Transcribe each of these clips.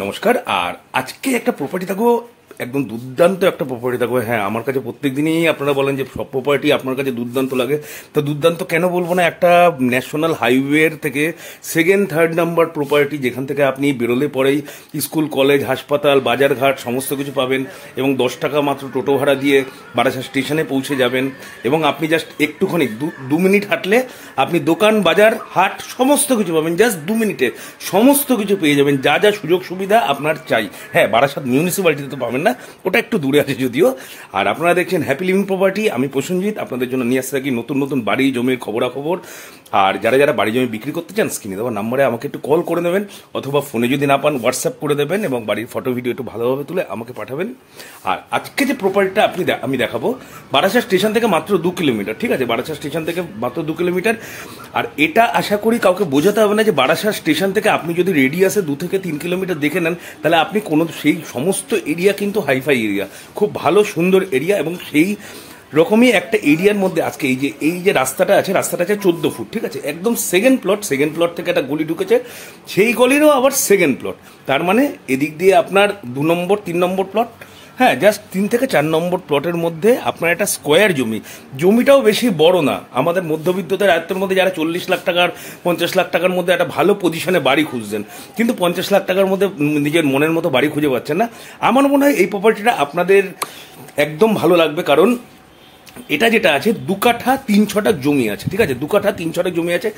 নমস্কার। আর আজকে একটা প্রপার্টি থাকবো, একদম দুর্দান্ত একটা প্রপার্টি থাকবে। হ্যাঁ, আমার কাছে প্রত্যেক দিনই আপনারা বলেন যে সব প্রপার্টি আপনার কাছে দুর্দান্ত লাগে, তো দুর্দান্ত কেন বলবো না। একটা ন্যাশনাল হাইওয়ের থেকে সেকেন্ড থার্ড নাম্বার প্রপার্টি, যেখান থেকে আপনি বেরোলে পরেই স্কুল, কলেজ, হাসপাতাল, বাজারঘাট সমস্ত কিছু পাবেন, এবং 10 টাকা মাত্র টোটো ভাড়া দিয়ে বারাসাত স্টেশনে পৌঁছে যাবেন, এবং আপনি জাস্ট একটুখানি 2 মিনিট হাঁটলে আপনি দোকান, বাজার, হাট সমস্ত কিছু পাবেন। জাস্ট 2 মিনিটে সমস্ত কিছু পেয়ে যাবেন, যা যা সুযোগ সুবিধা আপনার চাই। হ্যাঁ, বারাসাত মিউনিসিপ্যালিটিতে তো পাবেন না, ওটা একটু দূরে আছে যদিও। আর আপনারা দেখছেন হ্যাপি লিভিং প্রপার্টি। আমি প্রসেনজিৎ, আপনাদের জন্য নিয়ে আসতে থাকি নতুন নতুন বাড়ি জমির খবরাখবর। আর যারা যারা বাড়ি জমি বিক্রি করতে চান, স্ক্রিনে দেওয়া নাম্বারে আমাকে একটু কল করে নেবেন, অথবা ফোনে যদি না পান হোয়াটসঅ্যাপ করে দেবেন, এবং বাড়ির ফটো ভিডিও একটু ভালোভাবে তুলে আমাকে পাঠাবেন। আর আজকে যে প্রপার্টিটা আমি দেখাবো, বারাসাত স্টেশন থেকে মাত্র 2 কিলোমিটার। ঠিক আছে, বারাসাত স্টেশন থেকে মাত্র 2 কিলোমিটার। আর এটা আশা করি কাউকে বোঝাতে হবে না যে বারাসাত স্টেশন থেকে আপনি যদি রেডিয়াসে 2 থেকে 3 কিলোমিটার দেখে নেন, তাহলে আপনি সেই সমস্ত এরিয়া কিন্তু হাইফাই এরিয়া, খুব ভালো সুন্দর এরিয়া। এবং সেই রকমই একটা এরিয়ার মধ্যে আজকে এই যে রাস্তাটা আছে 14 ফুট। ঠিক আছে, একদম সেকেন্ড প্লট থেকে একটা গলি ঢুকেছে, সেই গলিরও আবার সেকেন্ড প্লট। তার মানে এদিক দিয়ে আপনার 2 নম্বর 3 নম্বর প্লট, হ্যাঁ, জাস্ট 3 থেকে 4 নম্বর প্লটের মধ্যে আপনার একটা স্কোয়ার জমিটাও বেশি বড় না। আমাদের মধ্যবিত্তদের আয়ত্তের মধ্যে যারা 40 লাখ টাকার 50 লাখ টাকার মধ্যে একটা ভালো পজিশনে বাড়ি খুঁজছেন, কিন্তু 50 লাখ টাকার মধ্যে নিজের মনের মতো বাড়ি খুঁজে পাচ্ছেন না, আমার মনে হয় এই প্রপার্টিটা আপনাদের একদম ভালো লাগবে। কারণ এটা যেটা আছে 2 কাঠা 3 ছটাক জমি আছে। ঠিক আছে, 2 কাঠা 3 ছটাক জমি আছে।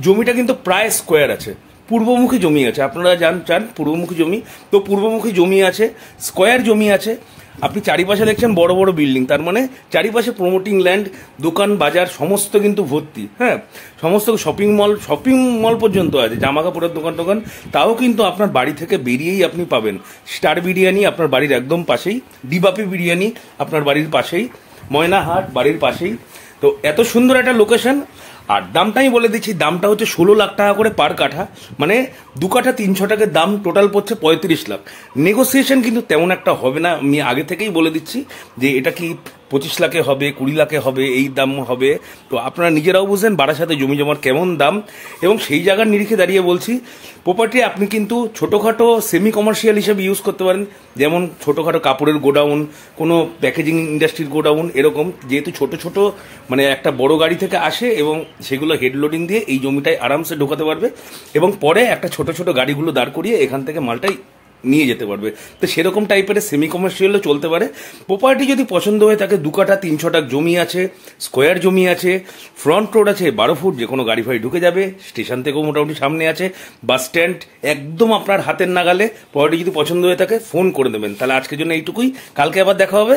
জমিটা কিন্তু প্রায় স্কোয়ার আছে, পূর্বমুখী জমি আছে। আপনারা চান পূর্বমুখী জমি, তো পূর্বমুখী জমি আছে, স্কোয়ার জমি আছে। আপনি চারিপাশে দেখছেন বড় বড় বিল্ডিং, তার মানে চারিপাশে প্রমোটিং ল্যান্ড, দোকান, বাজার সমস্ত কিন্তু ভর্তি। হ্যাঁ, সমস্ত শপিং মল পর্যন্ত আছে, জামা কাপড়ের দোকান, তাও কিন্তু আপনার বাড়ি থেকে বেরিয়েই আপনি পাবেন। স্টার বিরিয়ানি আপনার বাড়ির একদম পাশেই, ডিবাপি বিরিয়ানি আপনার বাড়ির পাশেই, ময়নাহাট বাড়ির পাশেই। তো এত সুন্দর একটা লোকেশন। আর দামটা আমি বলে দিচ্ছি, দামটা হচ্ছে 16 লাখ টাকা করে পার কাঠা, মানে 2 কাঠা 3 ছটাকের দাম টোটাল পড়ছে 35 লাখ। নেগোসিয়েশন কিন্তু তেমন একটা হবে না, আমি আগে থেকেই বলে দিচ্ছি যে এটা কি 25 লাখে হবে, 20 লাখে হবে, এই দাম হবে। তো আপনারা নিজেরাও বুঝেন বারাসাতে জমি জমার কেমন দাম, এবং সেই জায়গার নিরিখে দাঁড়িয়ে বলছি প্রপার্টি আপনি কিন্তু ছোটোখাটো সেমি কমার্শিয়াল হিসেবে ইউজ করতে পারেন, যেমন ছোটোখাটো কাপড়ের গোডাউন, কোনো প্যাকেজিং ইন্ডাস্ট্রির গোডাউন, এরকম। যেহেতু ছোট মানে একটা বড় গাড়ি থেকে আসে, এবং সেগুলো হেড লোডিং দিয়ে এই জমিটায় আরামসে ঢোকাতে পারবে, এবং পরে একটা ছোট গাড়িগুলো দাঁড় করিয়ে এখান থেকে মালটাই নিয়ে যেতে পারবে। তো সেরকম টাইপের সেমি কমার্শিয়ালও চলতে পারে। প্রপার্টি যদি পছন্দ হয়ে থাকে, 2 কাঠা 3 ছটাক জমি আছে, স্কোয়ার জমি আছে, ফ্রন্ট রোড আছে 12 ফুট, যে কোনো গাড়ি ফাড়ি ঢুকে যাবে, স্টেশন থেকেও মোটামুটি সামনে আছে, বাস স্ট্যান্ড একদম আপনার হাতের নাগালে। প্রপার্টি যদি পছন্দ হয়ে থাকে ফোন করে দেবেন। তাহলে আজকের জন্য এইটুকুই, কালকে আবার দেখা হবে।